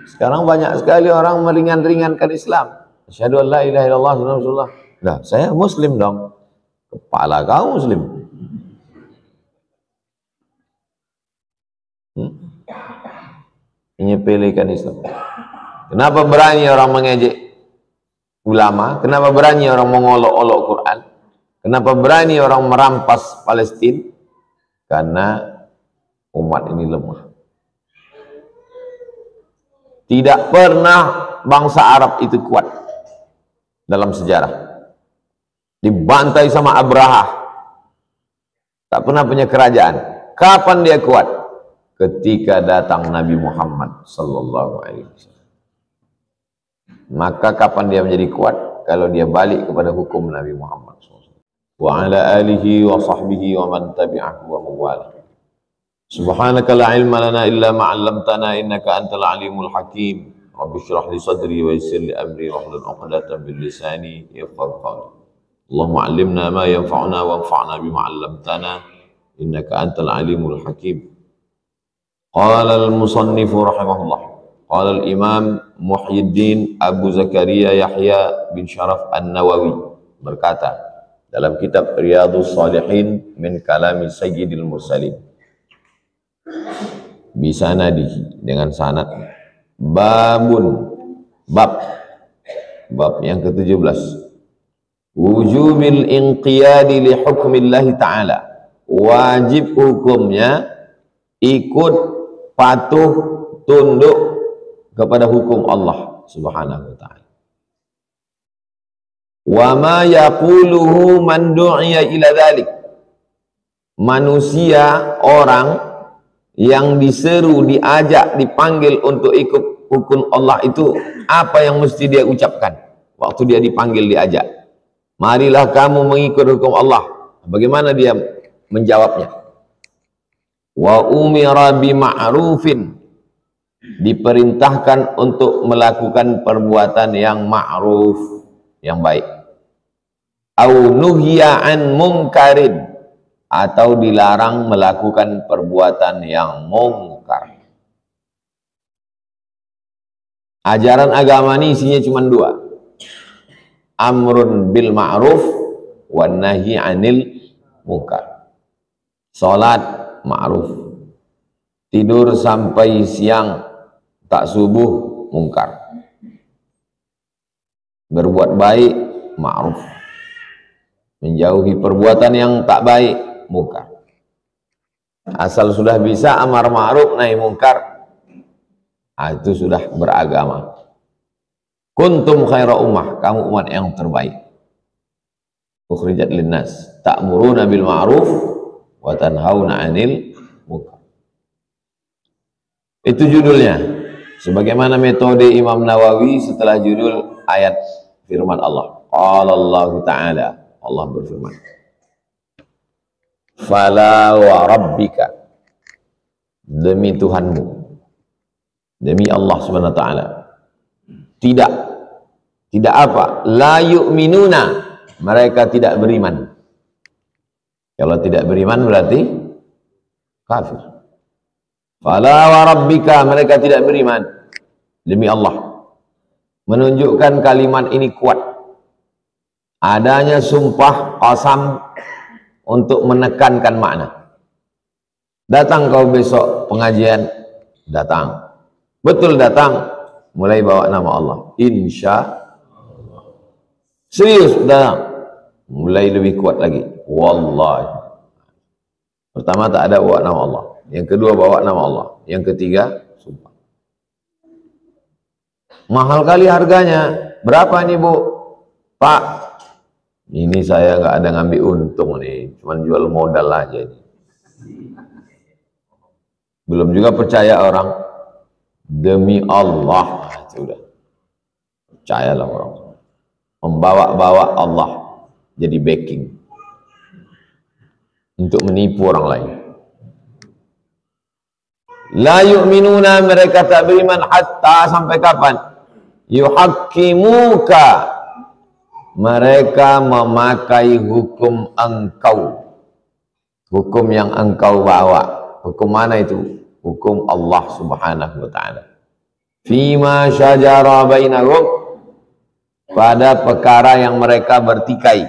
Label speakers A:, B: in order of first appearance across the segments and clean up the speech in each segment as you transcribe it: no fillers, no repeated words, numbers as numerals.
A: Sekarang banyak sekali orang meringan-ringankan Islam. Asyhadu an la ilaha illallah Rasulullah. Nah, saya muslim dong. Kepala kau muslim. Menyepelekan Islam. Kenapa berani orang mengejek ulama? Kenapa berani orang mengolok-olok Quran? Kenapa berani orang merampas Palestina? Karena umat ini lemah. Tidak pernah bangsa Arab itu kuat dalam sejarah. Dibantai sama Abraha. Tak pernah punya kerajaan. Kapan dia kuat? Ketika datang Nabi Muhammad sallallahu alaihi wasallam. Maka kapan dia menjadi kuat? Kalau dia balik kepada hukum Nabi Muhammad sallallahu alaihi wasallam. Wa ala alihi wa sahbihi wa man tabi'ahu wa mawala. Subhanaka la ilma lana illa ma 'allamtana innaka antal alimul hakim. Rabbi shrah li sadri wa yassir li amri wahlul 'uqdatam min lisani yafqahu qawli. Allahumma 'allimna ma yanfa'una wanfa'na bima 'allamtana innaka antal alimul hakim. Qala al-musannif rahimahullah. Qala al-imam Muhyiddin Abu Zakaria Yahya bin Syaraf An-Nawawi berkata dalam kitab Riyadhus Shalihin min kalami Sayyidil Mursalin. Bisanadihi dengan sanad. Babun, bab yang ke-17. Wujubil inqiyadi li hukmillahi ta'ala. Wajib hukumnya ikut patuh tunduk kepada hukum Allah Subhanahu wa ta'ala. Wa ma yaquluhu man du'iya ila dhalik. Manusia, orang yang diseru, diajak, dipanggil untuk ikut hukum Allah itu, apa yang mesti dia ucapkan waktu dia dipanggil, diajak? Marilah kamu mengikut hukum Allah. Bagaimana dia menjawabnya? Wa umira bima'rufin, diperintahkan untuk melakukan perbuatan yang ma'ruf, yang baik. Au nuhiya an munkarin, atau dilarang melakukan perbuatan yang mungkar. Ajaran agama ini isinya cuma dua. Amrun bil ma'ruf wan nahi 'anil munkar. Salat ma'ruf. Tidur sampai siang tak subuh mungkar. Berbuat baik ma'ruf. Menjauhi perbuatan yang tak baik mungkar. Asal sudah bisa amar ma'ruf nahi mungkar, itu sudah beragama. Kuntum khaira ummah, kamu umat yang terbaik. Ukhrijat linnas ta'muruna bil ma'ruf wa tanhauna 'anil munkar. Itu judulnya. Sebagaimana metode Imam Nawawi setelah judul ayat firman Allah. Qala Allah Ta'ala, Allah berfirman, fala wa rabbika, demi Tuhanmu, demi Allah Subhanahu wa ta'ala, tidak apa? La yu'minuna, mereka tidak beriman. Kalau tidak beriman berarti kafir. Fala wa rabbika, mereka tidak beriman demi Allah. Menunjukkan kalimat ini kuat. Adanya sumpah qasam untuk menekankan makna. Datang kau besok pengajian, datang. Betul datang, mulai bawa nama Allah. Insya Allah. Serius datang, mulai lebih kuat lagi. Wallahi. Pertama tak ada bawa nama Allah. Yang kedua bawa nama Allah. Yang ketiga sumpah. Mahal kali harganya. Berapa nih Bu? Pak, ini saya nggak ada ngambil untung nih, cuman jual modal aja ini. Belum juga percaya orang. Demi Allah, sudah. Percayalah orang. Membawa-bawa Allah jadi backing untuk menipu orang lain. La yu'minuna, mereka tak beriman hatta, sampai kapan? Yuhaqqimuka, mereka memakai hukum engkau, hukum yang engkau bawa. Hukum mana itu? Hukum Allah Subhanahu wa ta'ala. Fima syajara bainahum, pada perkara yang mereka bertikai.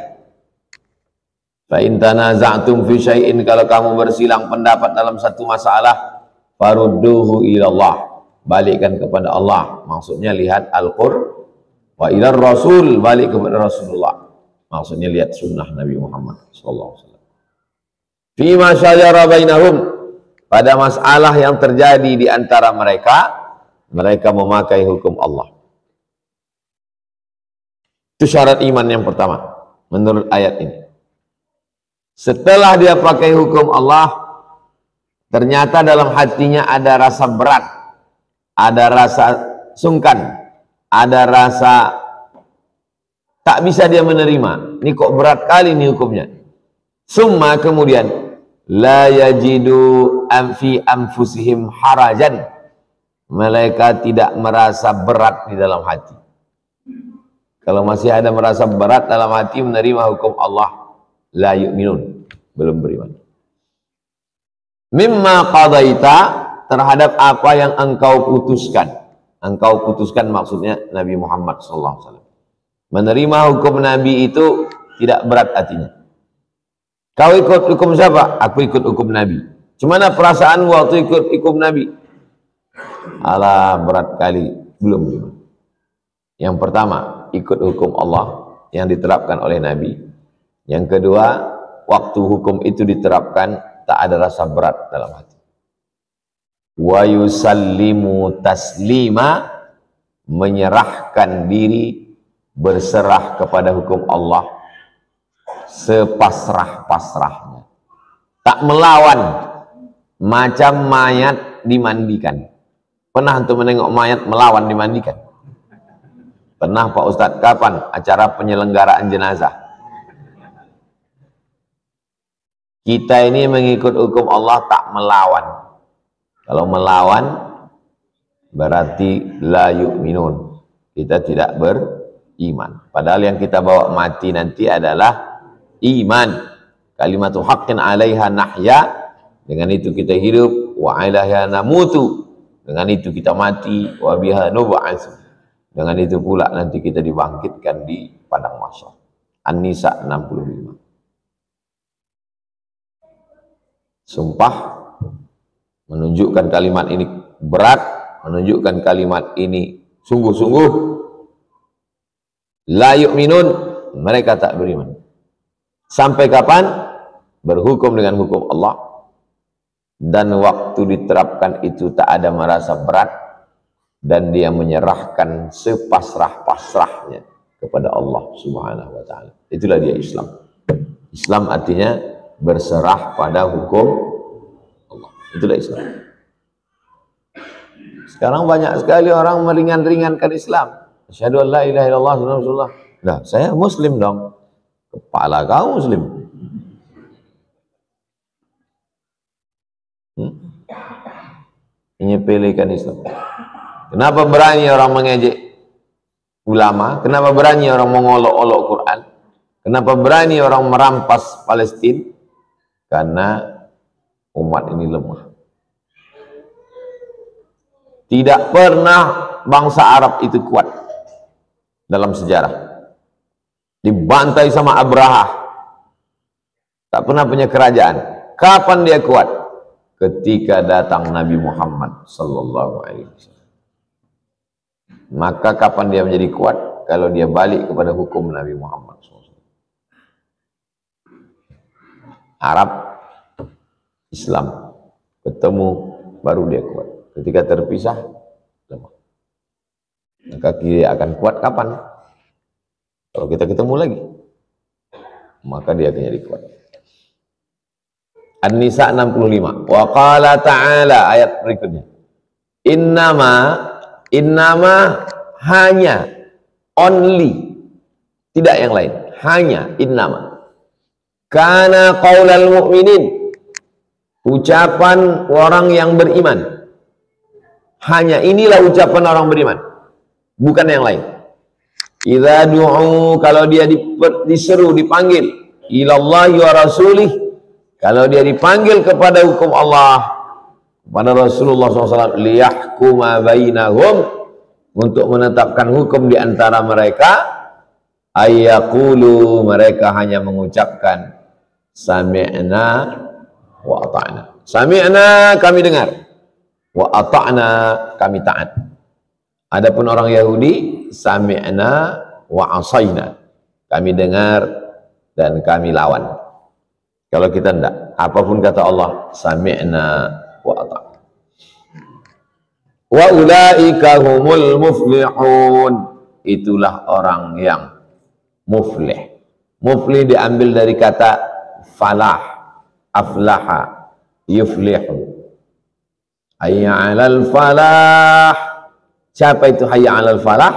A: Fa in tanaza'tum fi syai'in, kalau kamu bersilang pendapat dalam satu masalah, farudduhu ilallah, balikkan kepada Allah. Maksudnya lihat Al-Qur'an, wa ilar Rasul, balik kepada Rasulullah. Maksudnya lihat sunnah Nabi Muhammad sallallahu alaihi wasallam. Fima syajara bainahum, pada masalah yang terjadi di antara mereka, mereka memakai hukum Allah. Itu syarat iman yang pertama menurut ayat ini. Setelah dia pakai hukum Allah, ternyata dalam hatinya ada rasa berat, ada rasa sungkan, ada rasa tak bisa dia menerima. Ini kok berat kali ini hukumnya. Summa, kemudian, la yajidu fi anfusihim harajan, mereka tidak merasa berat di dalam hati. Kalau masih ada merasa berat dalam hati menerima hukum Allah, la yu'minun, belum beriman. Mimma qadaita, terhadap apa yang engkau putuskan. Engkau putuskan maksudnya Nabi Muhammad SAW. Menerima hukum Nabi itu tidak berat hatinya. Kau ikut hukum siapa? Aku ikut hukum Nabi. Cumana perasaan waktu ikut hukum Nabi? Alah, berat kali, belum beriman. Yang pertama, ikut hukum Allah yang diterapkan oleh Nabi. Yang kedua, waktu hukum itu diterapkan, tak ada rasa berat dalam hati. Wa yusallimu taslima, menyerahkan diri, berserah kepada hukum Allah sepasrah-pasrahnya. Tak melawan, macam mayat dimandikan. Pernah untuk menengok mayat melawan dimandikan? Pernah Pak Ustadz? Kapan acara penyelenggaraan jenazah? Kita ini mengikut hukum Allah, tak melawan. Kalau melawan berarti la yu'minun, kita tidak beriman. Padahal yang kita bawa mati nanti adalah iman. Kalimatu haqqin 'alaiha nahya, dengan itu kita hidup, wa 'alaiha namutu, dengan itu kita mati, wa biha nub'atsu, dengan itu pula nanti kita dibangkitkan di padang mahsyar. An-Nisa 65. Sumpah menunjukkan kalimat ini berat, menunjukkan kalimat ini sungguh-sungguh. La yu'minun, mereka tak beriman. Sampai kapan? Berhukum dengan hukum Allah, dan waktu diterapkan itu tak ada merasa berat, dan dia menyerahkan sepasrah-pasrahnya kepada Allah Subhanahu wa ta'ala. Itulah dia Islam. Islam artinya berserah pada hukum Allah. Itulah Islam. Sekarang banyak sekali orang meringan-ringankan Islam. Asyhadu an la ilaha illallah Rasulullah. Nah, saya muslim dong. Kepala kau muslim. Menyepelekan Islam. Kenapa berani orang mengejek ulama? Kenapa berani orang mengolok-olok Quran? Kenapa berani orang merampas Palestina? Karena umat ini lemah. Tidak pernah bangsa Arab itu kuat dalam sejarah. Dibantai sama Abraha, tak pernah punya kerajaan. Kapan dia kuat? Ketika datang Nabi Muhammad sallallahu alaihi wasallam. Maka kapan dia menjadi kuat? Kalau dia balik kepada hukum Nabi Muhammad SAW. Arab, Islam ketemu baru dia kuat. Ketika terpisah, lemah. Maka dia akan kuat kapan? Kalau kita ketemu lagi, maka dia akan jadi kuat. An-Nisa 65. Wa qala ta'ala, ayat berikutnya. Innama hanya, only, tidak yang lain, hanya, innama. Kana qaulal mu'minin, ucapan orang yang beriman. Hanya inilah ucapan orang beriman, bukan yang lain. Idza du'u, kalau dia diseru, dipanggil, ilallahi wa rasulih, kalau dia dipanggil kepada hukum Allah, kepada Rasulullah SAW, liyahkuma bainahum, untuk menetapkan hukum di antara mereka, ayyaqulu, mereka hanya mengucapkan sami'na wa ata'na. Sami'na, kami dengar, wa ata'na, kami taat. Adapun orang Yahudi, sami'na wa asayna, kami dengar dan kami lawan. Kalau kita enggak, apapun kata Allah, sami'na wa ata'na. Wa ulaika humul muflihun, itulah orang yang muflih. Muflih diambil dari kata falah, aflaha, yuflihu. Hayya 'alal falah. Siapa itu hayya 'alal falah?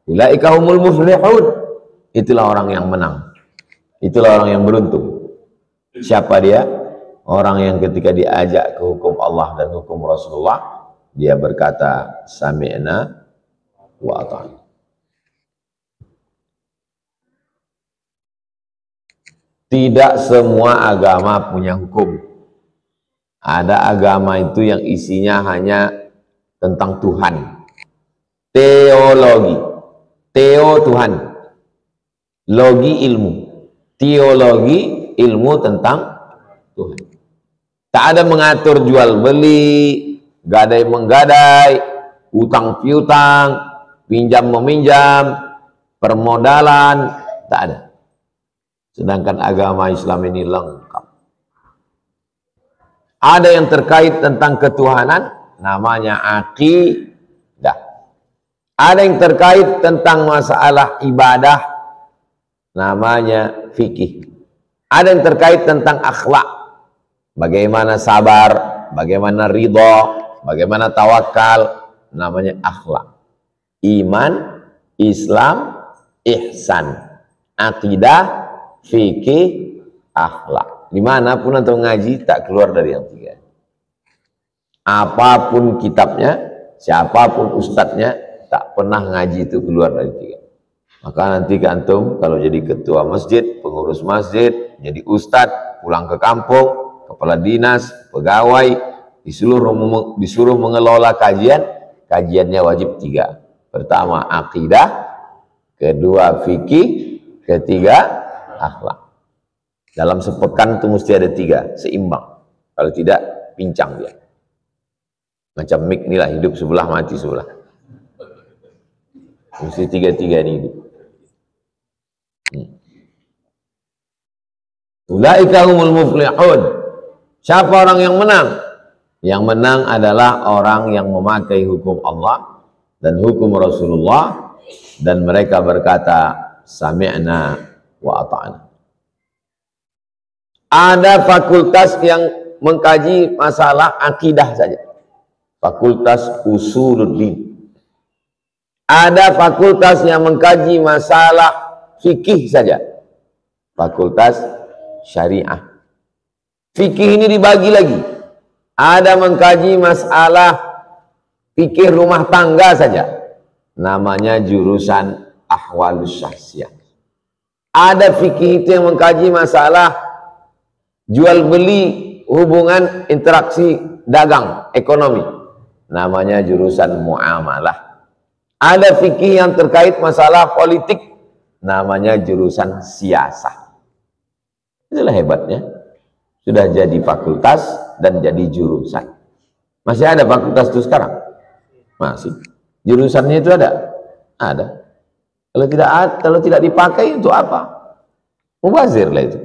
A: Ulaika humul muflihun, itulah orang yang menang, itulah orang yang beruntung. Siapa dia? Orang yang ketika diajak ke hukum Allah dan hukum Rasulullah, dia berkata sami'na wa ata'na. Tidak semua agama punya hukum. Ada agama itu yang isinya hanya tentang Tuhan. Teologi. Teo Tuhan. Logi ilmu. Teologi ilmu tentang Tuhan. Tak ada mengatur jual beli, gadai menggadai, utang piutang, pinjam meminjam, permodalan, tak ada. Sedangkan agama Islam ini lengkap. Ada yang terkait tentang ketuhanan, namanya akidah. Ada yang terkait tentang masalah ibadah, namanya fikih. Ada yang terkait tentang akhlak, bagaimana sabar, bagaimana ridho, bagaimana tawakal, namanya akhlak. Iman, Islam, ihsan, akidah, fikih, akhlak. Dimanapun antum ngaji, tak keluar dari yang tiga. Apapun kitabnya, siapapun ustadznya, tak pernah ngaji itu keluar dari tiga. Maka nanti antum kalau jadi ketua masjid, pengurus masjid, jadi ustadz, pulang ke kampung, kepala dinas, pegawai, disuruh mengelola kajian, kajiannya wajib tiga. Pertama akidah, kedua fikih, ketiga akhlak. Dalam sepekan itu mesti ada tiga, seimbang. Kalau tidak, pincang dia. Macam mik inilah, hidup sebelah, mati sebelah. Mesti tiga-tiga ini hidup. Ulaika humul muflihun. Siapa orang yang menang? Yang menang adalah orang yang memakai hukum Allah dan hukum Rasulullah, dan mereka berkata sami'na wa ata'na. Ada fakultas yang mengkaji masalah akidah saja, fakultas usuluddin. Ada fakultas yang mengkaji masalah fikih saja, fakultas syariah. Fikih ini dibagi lagi, ada mengkaji masalah fikih rumah tangga saja, namanya jurusan ahwalus syahsiyah. Ada fikih itu yang mengkaji masalah jual beli, hubungan interaksi dagang, ekonomi, namanya jurusan muamalah. Ada fikih yang terkait masalah politik, namanya jurusan siasah. Itulah hebatnya, sudah jadi fakultas dan jadi jurusan. Masih ada fakultas itu sekarang? Masih. Jurusannya itu ada? Ada. Kalau tidak dipakai untuk apa? Mubazir lah itu.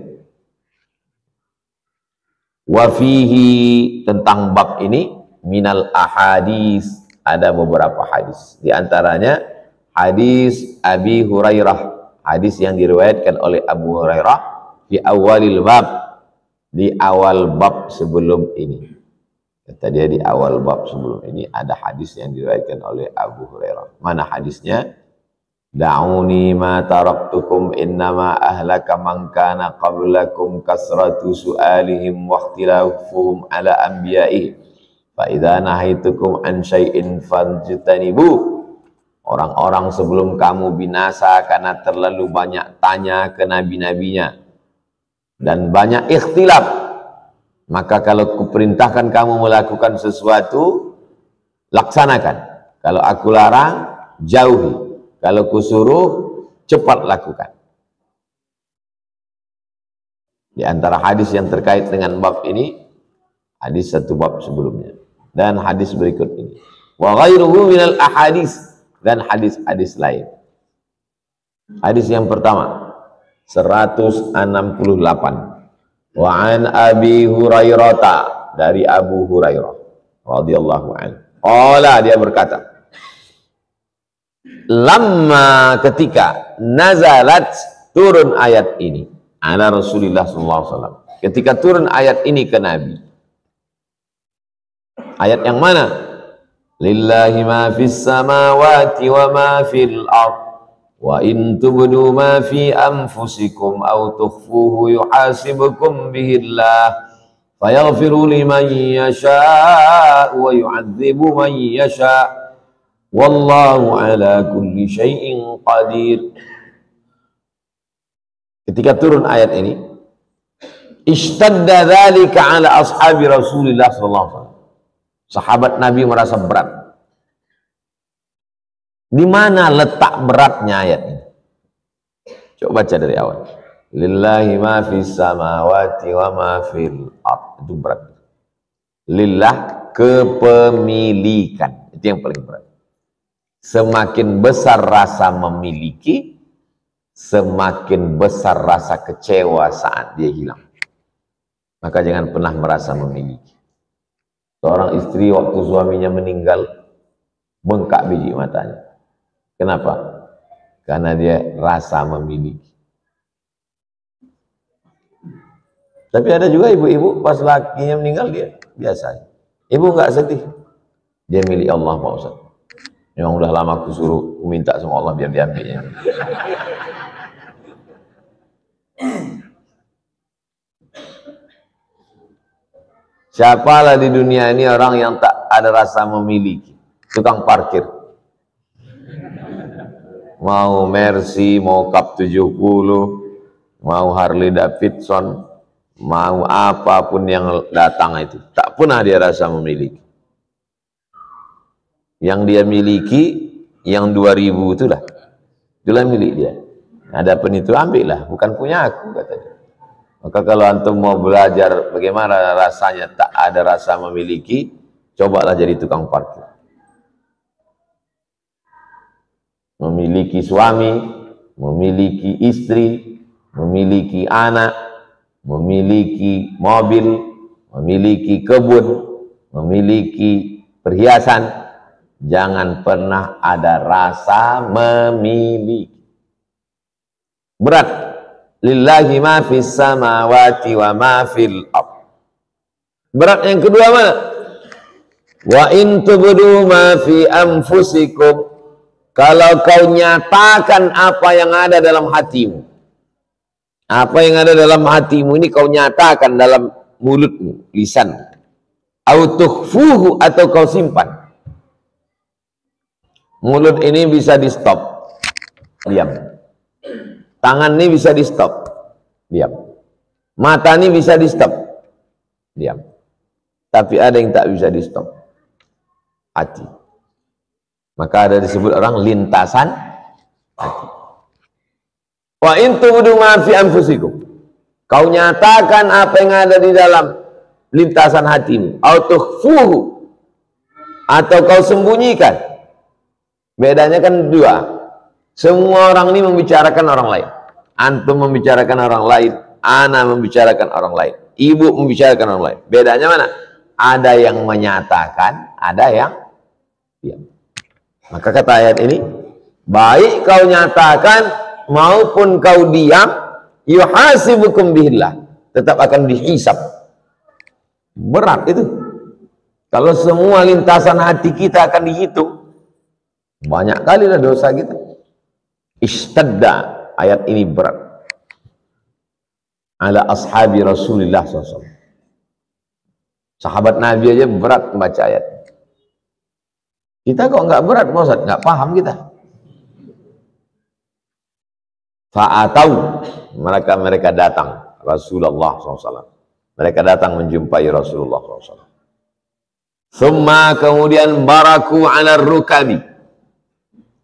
A: Wafihi, tentang bab ini, minal ahadis, ada beberapa hadis. Di antaranya hadis Abi Hurairah, hadis yang diriwayatkan oleh Abu Hurairah di awalil bab, di awal bab sebelum ini. Kata dia di awal bab sebelum ini ada hadis yang diriwayatkan oleh Abu Hurairah. Mana hadisnya? Da'uni ma taraktukum innama ahlaka man kana qablakum kasratu su'alihim wa ikhtilafuhum ala anbiya'ihim fa idza nahaitukum an syai'in fajtanibu. Orang-orang sebelum kamu binasa karena terlalu banyak tanya ke nabi-nabinya dan banyak ikhtilaf. Maka kalau kuperintahkan kamu melakukan sesuatu, laksanakan. Kalau aku larang, jauhi. Kalau kusuruh, cepat lakukan. Di antara hadis yang terkait dengan bab ini, hadis satu bab sebelumnya dan hadis berikut ini. Wa ghairuhu minal ahadis, dan hadis-hadis lain. Hadis yang pertama 168. Wa an Abi Hurairah, dari Abu Hurairah radhiyallahu anhu. Qala, dia berkata, lamma, ketika nazalat, turun ayat ini ala Rasulullah sallallahu alaihi wasallam, ketika turun ayat ini ke Nabi. Ayat yang mana? Lillahi ma fis samawati wa ma fil ard wa in tubdu ma fi anfusikum aw tukhfuhu yuhasibukum bihillah fayaghfiru liman yasha wa yu'adzibu man yasha wallahu ala kulli syai'in qadir. Ketika turun ayat ini, ishtadda dzalika ala ashabi Rasulillah sallallahu alaihi wasallam. Sahabat Nabi merasa berat. Di mana letak beratnya ayat ini? Coba baca dari awal. Lillahi ma fis samawati wa ma fil ard. Itu berat. Lillah, kepemilikan. Itu yang paling berat. Semakin besar rasa memiliki, semakin besar rasa kecewa saat dia hilang. Maka jangan pernah merasa memiliki. Seorang istri waktu suaminya meninggal, bengkak biji matanya. Kenapa? Karena dia rasa memiliki. Tapi ada juga ibu-ibu pas lakinya meninggal dia biasa. Ibu nggak sedih. Dia milik Allah, Pak Ustaz. Memang udah lama aku suruh minta sama Allah biar diambilnya. Siapalah di dunia ini orang yang tak ada rasa memiliki? Tukang parkir. Mau Mercy, mau Cup 70, mau Harley Davidson, mau apapun yang datang itu, tak pernah dia rasa memiliki. Yang dia miliki, yang 2000 itulah milik dia. Adapun itu ambillah, bukan punya aku, katanya. Maka kalau antum mau belajar bagaimana rasanya tak ada rasa memiliki, cobalah jadi tukang parkir. Memiliki suami, memiliki istri, memiliki anak, memiliki mobil, memiliki kebun, memiliki perhiasan. Jangan pernah ada rasa memiliki. Berat. Lillahi ma fis samawati wa ma fil ard. Berat yang kedua mana? Wa in tubdu ma fi anfusikum. Kalau kau nyatakan apa yang ada dalam hatimu. Apa yang ada dalam hatimu ini kau nyatakan dalam mulutmu, lisan. Au tukhfuhu, atau kau simpan. Mulut ini bisa di stop, diam. Tangan ini bisa di stop, diam. Mata ini bisa di stop, diam. Tapi ada yang tak bisa di stop, hati. Maka ada disebut orang lintasan hati. Wa in tubdu ma fi anfusikum. Kau nyatakan apa yang ada di dalam lintasan hatimu. Au tukhfuhu, atau kau sembunyikan. Bedanya kan dua. Semua orang ini membicarakan orang lain. Antum membicarakan orang lain, ana membicarakan orang lain, ibu membicarakan orang lain. Bedanya mana? Ada yang menyatakan, ada yang diam. Maka kata ayat ini, baik kau nyatakan maupun kau diam, yuhasibukum bihillah, tetap akan dihisab. Berat itu. Kalau semua lintasan hati kita akan dihitung, banyak kali lah dosa kita. Ishtadda, ayat ini berat. Ala ashabi Rasulullah SAW. Sahabat Nabi aja berat membaca ayat. Kita kok nggak berat, Pak Ustaz? Nggak paham kita. Fa'atau, mereka datang Rasulullah SAW. Mereka datang menjumpai Rasulullah SAW. Summa, kemudian baraku ala rukabi.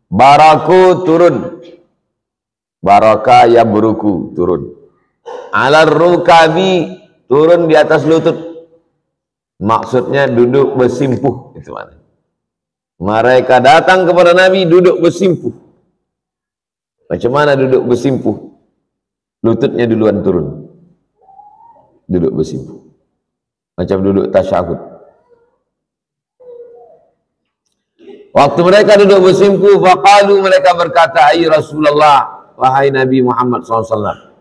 A: Baraku turun. Baraka ya buruku turun. Alar rukabi turun di atas lutut. Maksudnya duduk bersimpuh itu mana. Mereka datang kepada Nabi duduk bersimpuh. Macam mana duduk bersimpuh? Lututnya duluan turun. Duduk bersimpuh. Macam duduk tasyahud. Waktu mereka duduk bersimpuh, faqalu, mereka berkata, "Ai Rasulullah, wahai Nabi Muhammad SAW,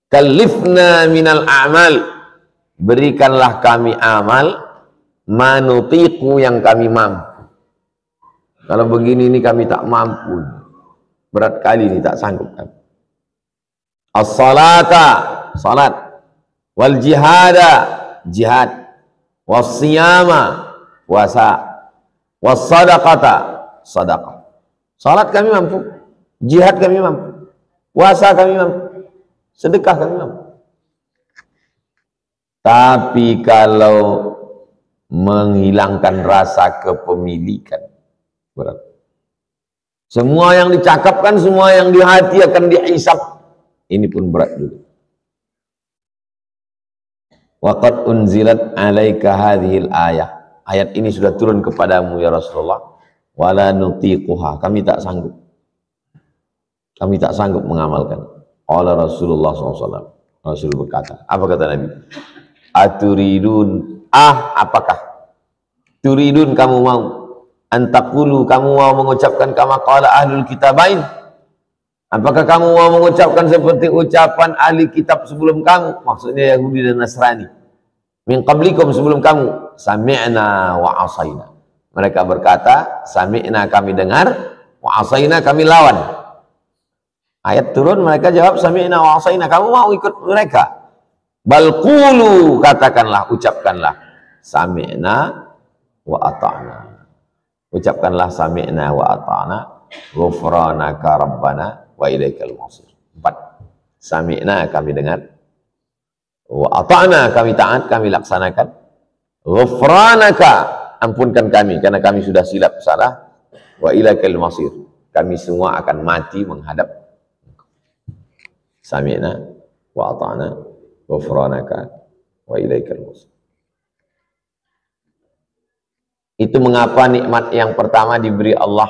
A: kallifna minal a'mal, berikanlah kami amal, manutiqu yang kami mampu. Kalau begini ini kami tak mampu, berat kali ini tak sanggup kami. As-salata, salat, wal jihada, jihad, was siyama, puasa, was-sadaqata, sadaqah. Salat kami mampu, jihad kami mampu, puasa kami mampu, sedekah kami mampu. Tapi kalau menghilangkan rasa kepemilikan, berat. Semua yang dicakapkan, semua yang di hati akan dihisab. Ini pun berat juga. Waqad unzilat alaika hadhil ayah. Ayat ini sudah turun kepadamu ya Rasulullah. Wala nutiquha. Kami tak sanggup. Kami tak sanggup mengamalkan. Qala Rasulullah SAW. Rasul berkata. Apa kata Nabi? Aturidun. Apakah? Turidun, kamu mau. Antakulu, kamu mau mengucapkan kama qala ahlul kitabain. Apakah kamu mau mengucapkan seperti ucapan ahli kitab sebelum kamu? Maksudnya Yahudi dan Nasrani. Min qablikum, sebelum kamu. Sami'na wa asaina. Mereka berkata, sami'na, kami dengar, wa asaina, kami lawan. Ayat turun, mereka jawab, sami'na wa asaina. Kamu mau ikut mereka? Bal qulu, katakanlah, ucapkanlah, sami'na wa ata'na. Ucapkanlah sami'na wa ata'na, ghufranaka rabbana wa ilaikal masir. 4. Sami'na, kami dengar, wa ata'na, kami taat, kami laksanakan, ghufranaka, ampunkan kami karena kami sudah silap salah, wa ilaikal masir, kami semua akan mati menghadap. Sami'na wa ata'na, ghufranaka wa ilaikal masir. Itu mengapa nikmat yang pertama diberi Allah.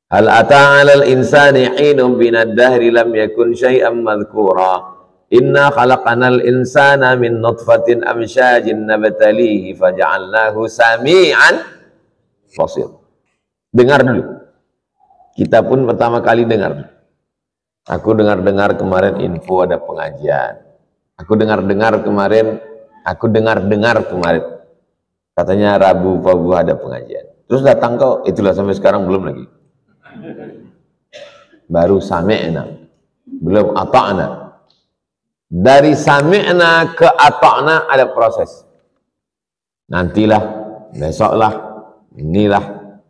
A: Hal ata 'alal insani 'inun minad dahri lam yakun syai'an madhkura. Inna khalaqanal insana min nutfatin amsyajin nabtalihi faja'alnahu sami'an basir. Dengar dulu. Kita pun pertama kali dengar. Aku dengar-dengar kemarin info ada pengajian. Aku dengar-dengar kemarin. Katanya Rabu Pabu ada pengajian. Terus datang kau, itulah sampai sekarang belum lagi. Baru sami'na, belum ata'na. Dari sami'na ke ata'na ada proses. Nantilah, besoklah, inilah,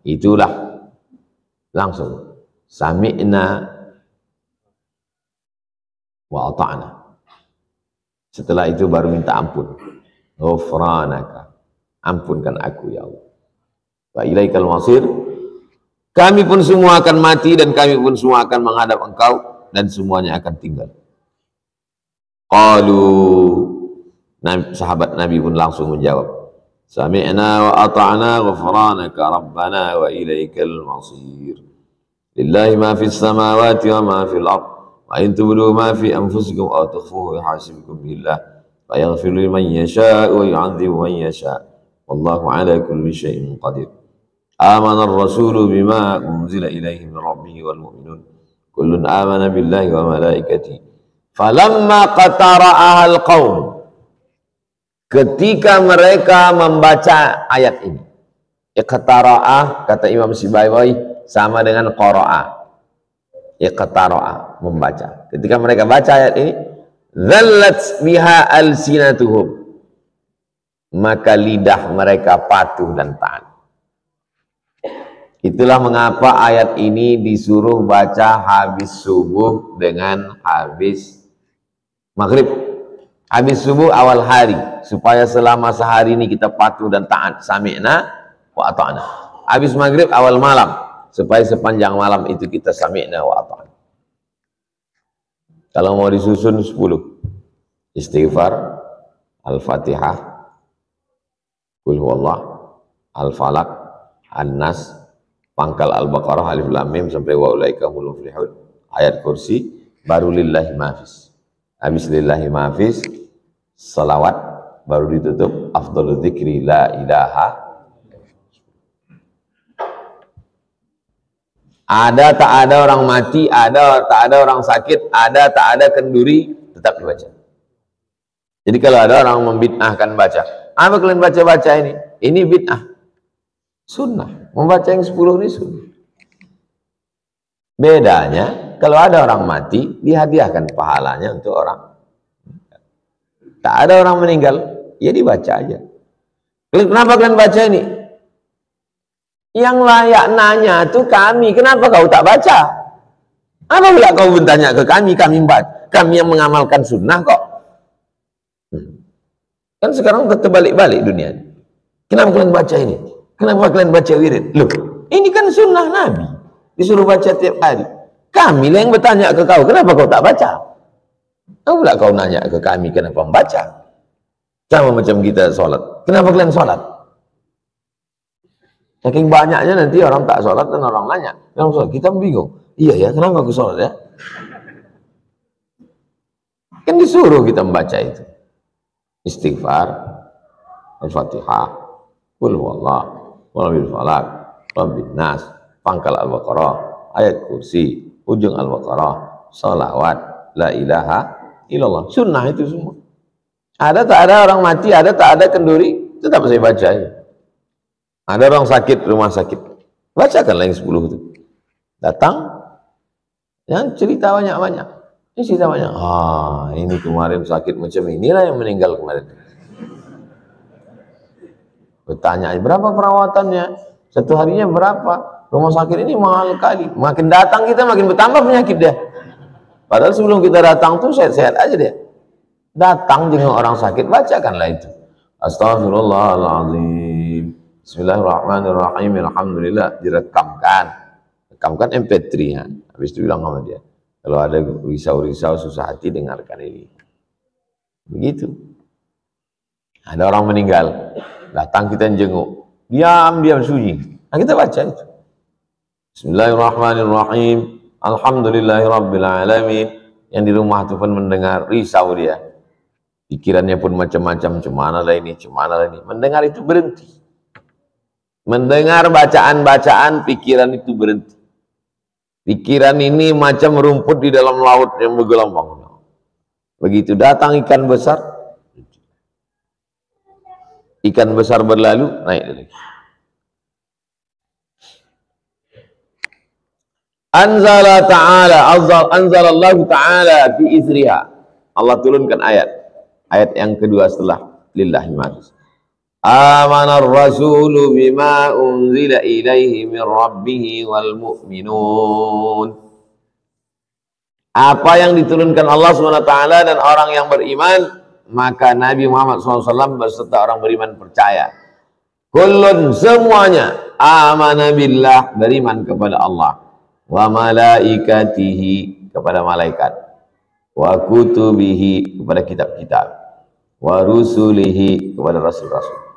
A: itulah. Langsung. Sami'na wa ata'na. Setelah itu baru minta ampun. Ghufranaka. Ampunkan aku ya Allah. Wa ilaikal masir. Kami pun semua akan mati dan kami pun semua akan menghadap engkau dan semuanya akan tinggal. Qalu, sahabat Nabi pun langsung menjawab, sami'na wa ata'na ghufranaka rabbana wa ilaikal masir. Lillahi ma fis samawati wa ma fil ard. Wa in tubdu ma fi anfusikum aw tukhfuhu yuhasibkum billah. Fa yaghfiru liman yasha' wa yu'adzibu man yasha'. Wallahu ala kulli syai'in qadir. Amana ar-rasulu bima unzila ilaihi min rabbih wal mu'minun. Kullun amana billahi wa malaikatihi. Falamma qatara'aha al-qaum. Ketika mereka membaca ayat ini. Iqtara'ah, kata Imam Sibawayh, sama dengan qara'ah. Iqtara'ah, membaca. Ketika mereka baca ayat ini, dhallat biha alsinatuhum. Maka lidah mereka patuh dan taat. Itulah mengapa ayat ini disuruh baca habis subuh dengan habis maghrib. Habis subuh awal hari, supaya selama sehari ini kita patuh dan taat. Sami'na wa ata'na. Habis maghrib awal malam, supaya sepanjang malam itu kita sami'na wa ata'na. Kalau mau disusun 10, istighfar, Al-Fatihah, Qul huwallah, Al-Falaq, An-Nas, pangkal Al-Baqarah, Alif Lam Mim sampai wa ulaika humul muflihun, ayat kursi, baru lillahi ma'afis. Habis lillahi ma'afis, salawat, baru ditutup afdhalul dzikri la ilaha. Ada tak ada orang mati, ada tak ada orang sakit, ada tak ada kenduri, tetap dibaca. Jadi kalau ada orang membid'ahkan baca, apa kalian baca-baca ini? Ini bid'ah. Sunnah. Membaca yang 10 ini sunnah. Bedanya, kalau ada orang mati, dihadiahkan pahalanya untuk orang. Tak ada orang meninggal, ya dibaca aja. Kenapa kalian baca ini? Yang layak nanya itu kami, kenapa kau tak baca? Apa pula kau bertanya ke kami yang mengamalkan sunnah kok. Kan sekarang terbalik-balik dunia. Kenapa kalian baca ini? Kenapa kalian baca wirid? Loh, ini kan sunnah Nabi. Disuruh baca tiap hari. Kami yang bertanya ke kau, kenapa kau tak baca? Apa pula kau nanya ke kami, kenapa membaca? Sama macam kita sholat. Kenapa kalian sholat? Saking banyaknya nanti orang tak sholat dan orang nanya. Kenapa sholat? Kita bingung. Iya ya, kenapa aku sholat ya? Kan disuruh kita membaca itu. Istighfar, Al-Fatihah, Qul huwallah, Rabbil Falaq, Rabbin Nas, pangkal Al-Baqarah, ayat kursi, ujung Al-Baqarah, salawat, la ilaha illallah. Sunnah itu semua. Ada tak ada orang mati, ada tak ada kenduri, tetap saya baca ya. Ada orang sakit, rumah sakit, bacakanlah yang 10 itu. Datang, yang cerita banyak-banyak. Ini cerita banyak. Ah, ini kemarin sakit macam inilah yang meninggal kemarin. Bertanya, berapa perawatannya? Satu harinya berapa? Rumah sakit ini mahal kali. Makin datang kita makin bertambah penyakit dia. Padahal sebelum kita datang tuh sehat-sehat aja dia. Datang jenguk orang sakit, bacakanlah itu. Astaghfirullahaladzim. Bismillahirrahmanirrahim. Alhamdulillah. Direkamkan. Rekamkan MP3 ya. Habis itu bilang sama dia, kalau ada risau-risau susah hati, dengarkan ini. Begitu. Ada orang meninggal, datang kita jenguk, diam-diam sunyi. Nah, kita baca itu. Bismillahirrahmanirrahim. Alhamdulillahirabbil alamin. Yang di rumah itu pun mendengar, risau dia. Pikirannya pun macam-macam, cemana lah ini, cemana lah ini. Mendengar itu berhenti. Mendengar bacaan-bacaan, pikiran itu berhenti. Pikiran ini macam rumput di dalam laut yang bergelombang. Begitu datang ikan besar, ikan besar berlalu, naik lagi. Anzalallahu ta'ala fi isriha. Allah turunkan ayat yang kedua setelah lillahi ma'afis. Amanar rasulu bima unzila ilaihi min rabbih wal mu'minun. Apa yang diturunkan Allah SWT dan orang yang beriman, maka Nabi Muhammad SAW beserta orang beriman percaya. Kullun, semuanya, amana billah, beriman kepada Allah, wa malaikatihi, kepada malaikat, wa kutubihi, kepada kitab-kitab, wa rusulihi, kepada rasul-rasul.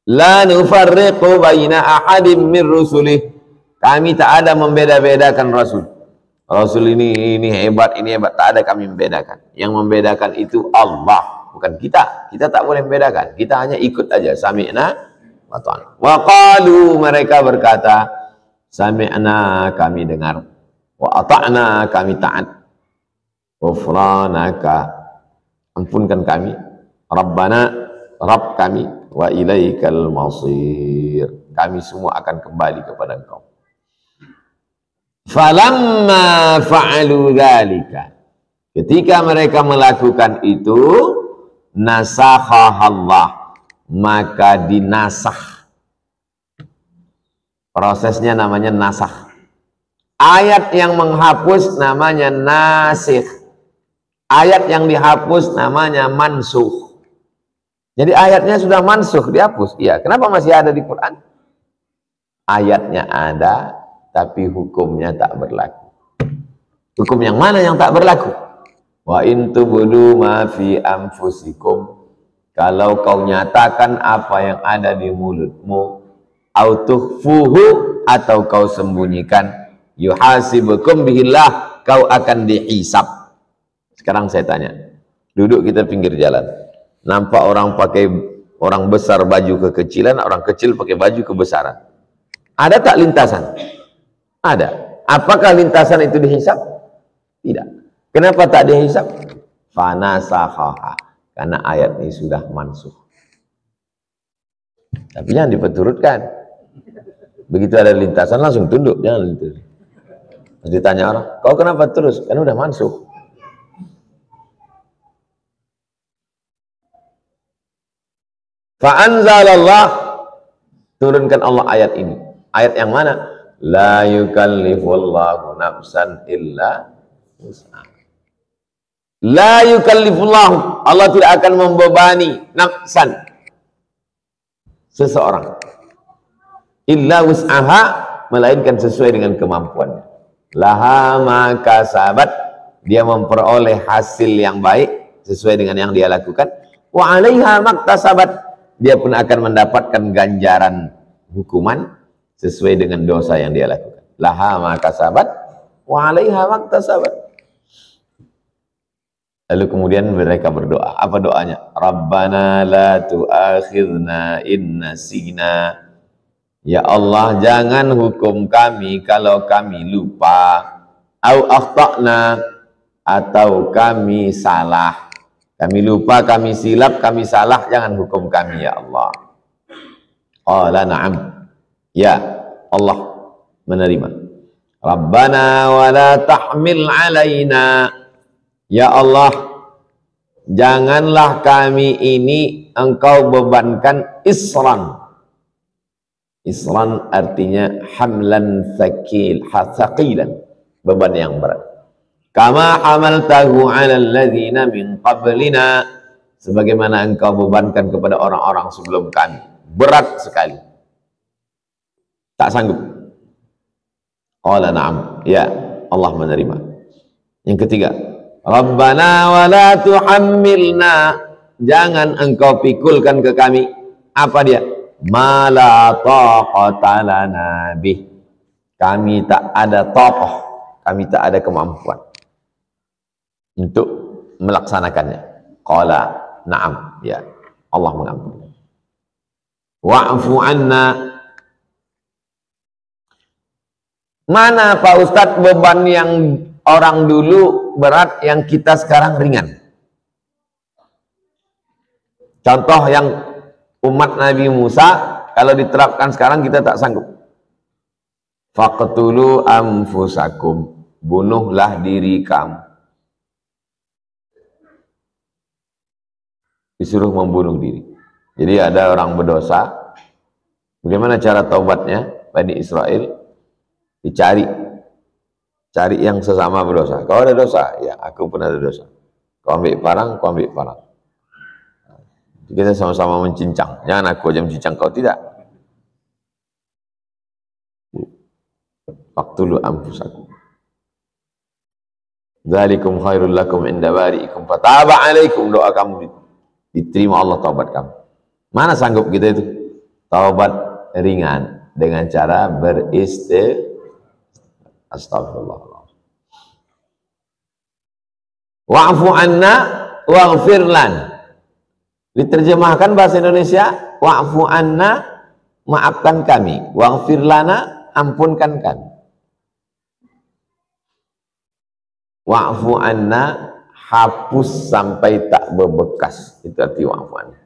A: La nufarriqu baina ahadim min rusulih. Kami tak ada membeda-bedakan rasul. Rasul ini hebat, ini hebat. Tak ada kami membedakan. Yang membedakan itu Allah, bukan kita. Kita tak boleh membedakan. Kita hanya ikut aja. Sami'na wa ta'ana. Wa qalu, mereka berkata, sami'na, kami dengar. Wa ata'na, kami taat. Ghufranaka, ampunkan kami. Rabbana, Rabb kami. Wa ilaikal masir, kami semua akan kembali kepada Engkau. Falamma fa'alu dzalika, ketika mereka melakukan itu, nasakhahallah, maka dinasakh. Prosesnya namanya nasakh. Ayat yang menghapus namanya nasikh. Ayat yang dihapus namanya mansukh. Jadi ayatnya sudah mansukh, dihapus. Iya, kenapa masih ada di Quran? Ayatnya ada, tapi hukumnya tak berlaku. Hukum yang mana yang tak berlaku? Wa in tubdu ma fi anfusikum, kalau kau nyatakan apa yang ada di mulutmu, au tukhfuhu, atau kau sembunyikan, yuhasibukum bihillah, kau akan dihisab. Sekarang saya tanya, duduk kita pinggir jalan, nampak orang besar baju kekecilan, orang kecil pakai baju kebesaran. Ada tak lintasan? Ada. Apakah lintasan itu dihisab? Tidak. Kenapa tak dihisab? Fanasakhaha, karena ayat ini sudah mansukh. Tapi jangan diperturutkan. Begitu ada lintasan langsung tunduk, jangan lintas. Terus ditanya orang, kau kenapa terus? Kan udah mansukh. Fa'anzalallah, turunkan Allah ayat ini. Ayat yang mana? La yukallifullahu nafsan illa wus'aha. La yukallifullahu, Allah tidak akan membebani nafsan, seseorang, illa wus'aha, melainkan sesuai dengan kemampuannya. Laha ma kasabat, dia memperoleh hasil yang baik sesuai dengan yang dia lakukan. Wa 'alaiha maktasabat, dia pun akan mendapatkan ganjaran hukuman sesuai dengan dosa yang dia lakukan. Laha ma kasabat wa 'alaiha maktasabat. Lalu kemudian mereka berdoa. Apa doanya? Rabbana la tu'akhidna in nasina. Ya Allah, jangan hukum kami kalau kami lupa. Au akhtana, atau kami salah. Kami lupa, kami silap, kami salah, jangan hukum kami ya Allah. Qala na'am. Ya Allah menerima. Rabbana wa la tahmil alaina. Ya Allah, janganlah kami ini engkau bebankan isran. Isran artinya hamlan thaqilan, beban yang berat. Kama hamaltahu 'alal ladzina min qablina, sebagaimana engkau bebankan kepada orang-orang sebelum kami. Berat sekali. Tak sanggup. Qala na'am. Ya, Allah menerima. Yang ketiga, Rabbana wa la tuhammilna, jangan engkau pikulkan ke kami. Apa dia? Ma la taqata lana bih, kami tak ada taqah, kami tak ada kemampuan untuk melaksanakannya. Qala na'am. Ya, Allah mengampuni. Wa'fu anna, mana Pak Ustadz beban yang orang dulu berat, yang kita sekarang ringan? Contoh yang umat Nabi Musa, kalau diterapkan sekarang kita tak sanggup. Faqtulu anfusakum, bunuhlah diri kamu. Disuruh membunuh diri. Jadi ada orang berdosa, bagaimana cara taubatnya? Bani Israel dicari, cari yang sesama berdosa. Kau ada dosa? Ya, aku pun ada dosa. Kau ambil parang, kau ambil parang. Kita sama-sama mencincang. Jangan aku aja mencincang kau, tidak. Faqtulu anfusakum. Dzalikum khairul lakum inda bari'ikum fataba 'alaikum, doa kamu diterima Allah, taubat kamu. Mana sanggup kita itu? Taubat ringan dengan cara astagfirullah. Wa'fu anna waghfir lana. Diterjemahkan bahasa Indonesia, wa'fu anna, maafkan kami, waghfir lana, ampunkan kami. Wa'fu anna, hapus sampai tak berbekas, itu arti wa'fu anna.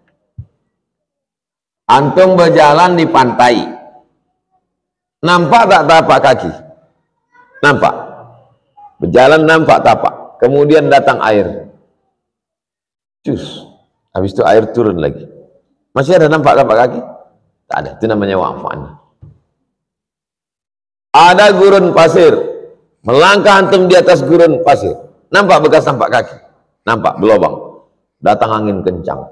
A: Antum berjalan di pantai, nampak tak tapak kaki? Nampak. Berjalan nampak tapak, kemudian datang air, cus, habis itu air turun lagi, masih ada nampak tapak kaki? Tak ada. Itu namanya wa'fu anna. Ada gurun pasir, melangkah antum di atas gurun pasir, nampak bekas tapak kaki? Nampak, berlubang. Datang angin kencang,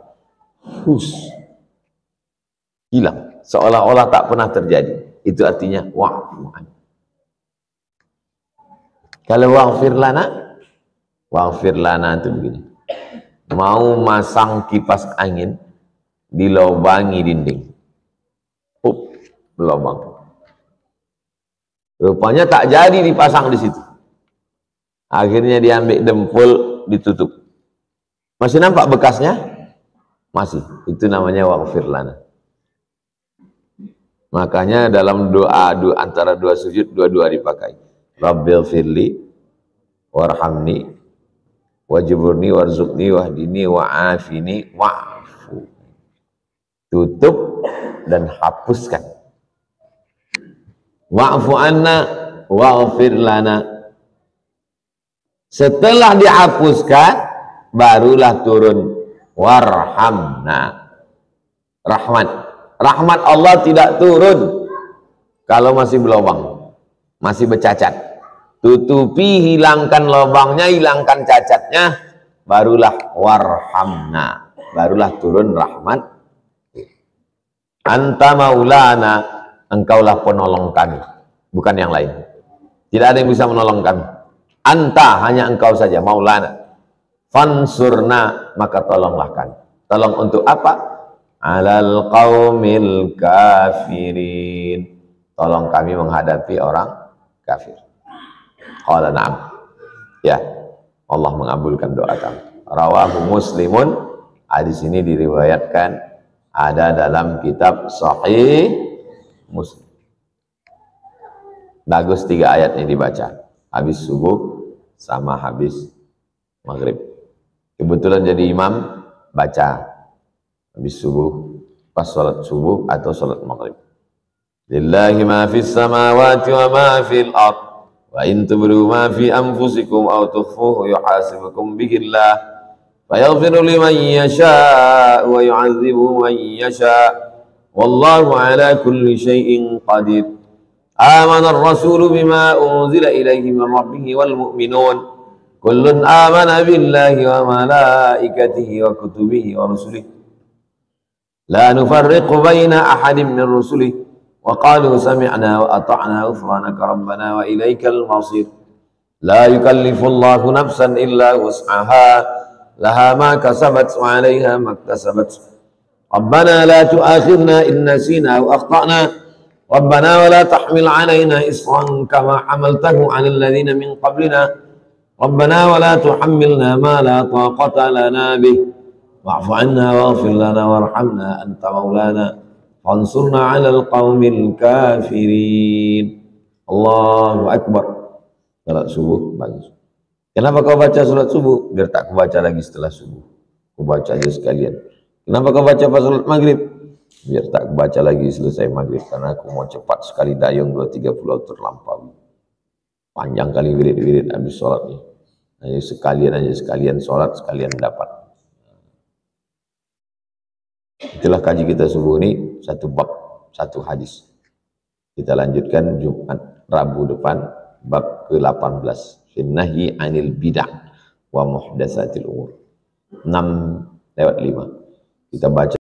A: hilang, seolah-olah tak pernah terjadi. Itu artinya wa'fu anna. Kalau waghfir lana itu begini. Mau masang kipas angin, dilobangi dinding. Lubang. Rupanya tak jadi dipasang di situ. Akhirnya diambil dempul, ditutup. Masih nampak bekasnya? Masih. Itu namanya waghfir lana. Makanya dalam doa antara dua sujud, dua-dua dipakai. Rabbil firli warhamni wajburni warzuqni wahdini wa'afini wa'fu. Tutup dan hapuskan. Wa'fu anna waghfir lana. Setelah dihapuskan, barulah turun warhamna. Rahmat Allah tidak turun kalau masih berlubang, masih bercacat. Tutupi, hilangkan lubangnya, hilangkan cacatnya, barulah warhamna, barulah turun rahmat. Anta maulana, engkaulah penolong kami, bukan yang lain. Tidak ada yang bisa menolong kami. Anta, hanya engkau saja, maulana. Fansurna, maka tolonglah kami. Tolong untuk apa? Alal qaumil kafirin. Tolong kami menghadapi orang kafir. Qala na'am. Ya, Allah mengabulkan doa kami. Rawahu Muslimun. Hadis ini diriwayatkan ada dalam kitab Sahih Muslim. Bagus 3 ayat ini dibaca. Habis subuh sama habis maghrib. Kebetulan jadi imam, baca habis subuh, pas salat subuh atau salat maghrib. Lillahi ma fis samawati wa ma fil ard. Wa in tubdu ma fi anfusikum aw tukhfuhu yuhasibukum bihi Allah. Fayaghfiru liman yasha wa yu'adzibu man yasha. Wallahu ala kulli syai'in qadir. Amana ar-rasulu bima unzila ilaihi min rabbih wal mu'minun. Kullun amana billahi wa malaikatihi wa kutubihi wa rusulihi. La nufarriqu baina ahadin min rusulih wa qalu sami'na wa ata'na ghufranaka rabbana wa ilaikal masir. La yukallifu Allahu nafsan illa wus'aha laha ma kasabat wa 'alayha ma iktasabat. Rabbana la tu'akhidna in nasina aw akhtana. Rabbana wa la tahmil 'alaina isran kama hamaltahu 'alal ladzina min qablina. Rabbana wa la tuhammilna ma la taqata lana bih. Wa'fu anna waghfir lana warhamna anta maulana fansurna 'alal qaumil kafirin. Allahu akbar. Salat subuh bagus. Kenapa kau baca salat subuh? Biar tak kau baca lagi setelah subuh. Kau baca aja sekalian. Kenapa kau baca pas salat maghrib? Biar tak kau baca lagi selesai maghrib, karena aku mau cepat sekali dayung 2-3 pulau terlampaui. Panjang kali wirid-wirid habis salat nih. Ayo sekalian salat, sekalian dapat. Itulah kaji kita subuh ini, satu bab, satu hadis. Kita lanjutkan Jumat Rabu depan, bab ke-18. Finnahyi anil bid'ah wa muhdatsatil umur. 6/5. Kita baca